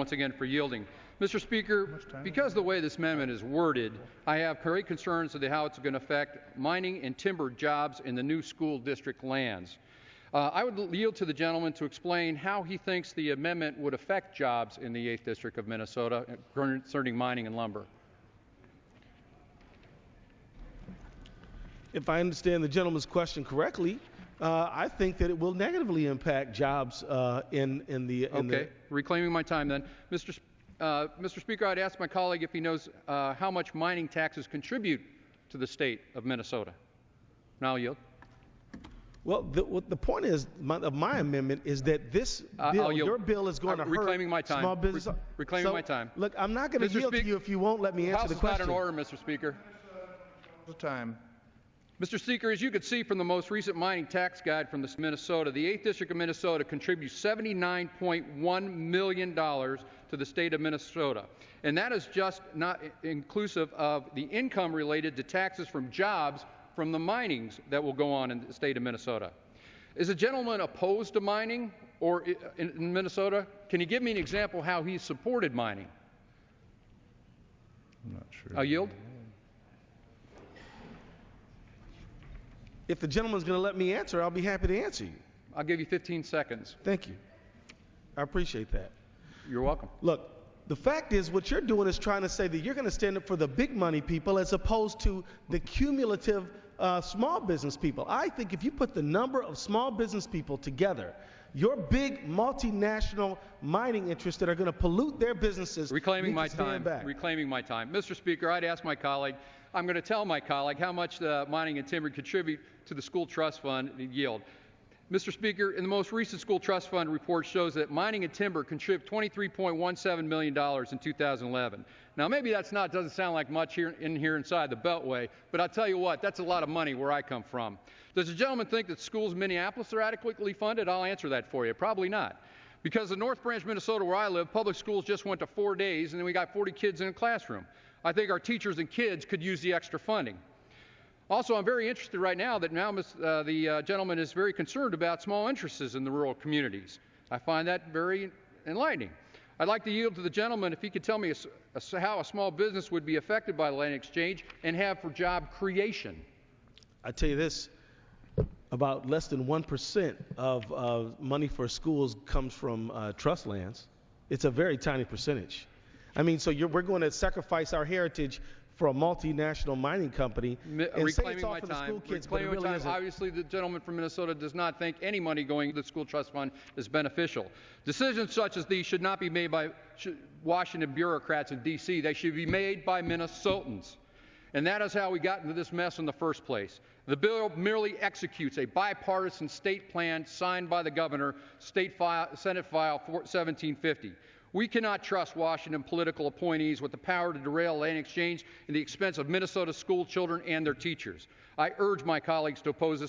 once again for yielding. Mr. Speaker, because the way this amendment is worded, I have great concerns about how it's going to affect mining and timber jobs in the new school district lands. I would yield to the gentleman to explain how he thinks the amendment would affect jobs in the 8th District of Minnesota concerning mining and lumber. If I understand the gentleman's question correctly, I think that it will negatively impact jobs Reclaiming my time then. Mr. Speaker, I'd ask my colleague if he knows how much mining taxes contribute to the state of Minnesota. Now I'll yield. Well, the point of my amendment is that this bill, your bill, is going to hurt small business. Reclaiming my time. Look, I'm not going to yield to you if you won't let me answer the question. House is not in order, Mr. Speaker. The time. Mr. Speaker, as you can see from the most recent mining tax guide from Minnesota, the 8th District of Minnesota contributes $79.1 million to the state of Minnesota. And that is just not inclusive of the income related to taxes from jobs from the minings that will go on in the state of Minnesota. Is the gentleman opposed to mining or in Minnesota? Can you give me an example how he's supported mining? I'm not sure. I'll yield. If the gentleman's going to let me answer, I'll be happy to answer you. I'll give you 15 seconds. Thank you. I appreciate that. You're welcome. Look, the fact is what you're doing is trying to say that you're going to stand up for the big money people as opposed to the cumulative small business people. I think if you put the number of small business people together, your big multinational mining interests that are going to pollute their businesses Reclaiming my need to stand back. Reclaiming my time. Mr. Speaker, I'd ask my colleague, I'm going to tell my colleague how much the mining and timber contribute to the school trust fund yield. Mr. Speaker, in the most recent school trust fund report shows that mining and timber contribute $23.17 million in 2011. Now, maybe doesn't sound like much here inside the Beltway, but I'll tell you what, that's a lot of money where I come from. Does the gentleman think that schools in Minneapolis are adequately funded? I'll answer that for you. Probably not. Because in North Branch, Minnesota, where I live, public schools just went to 4 days, and then we got 40 kids in a classroom. I think our teachers and kids could use the extra funding. Also, I'm very interested right now that the gentleman is very concerned about small interests in the rural communities. I find that very enlightening. I'd like to yield to the gentleman if he could tell me how a small business would be affected by the land exchange and have for job creation. I tell you this, about less than 1% of money for schools comes from trust lands. It's a very tiny percentage. I mean, so we're going to sacrifice our heritage for a multinational mining company and say it's all for the school kids, but it really isn't. Obviously, the gentleman from Minnesota does not think any money going to the school trust fund is beneficial. Decisions such as these should not be made by Washington bureaucrats in D.C. They should be made by Minnesotans. And that is how we got into this mess in the first place. The bill merely executes a bipartisan state plan signed by the governor, Senate File 1750. We cannot trust Washington political appointees with the power to derail land exchange at the expense of Minnesota school children and their teachers. I urge my colleagues to oppose this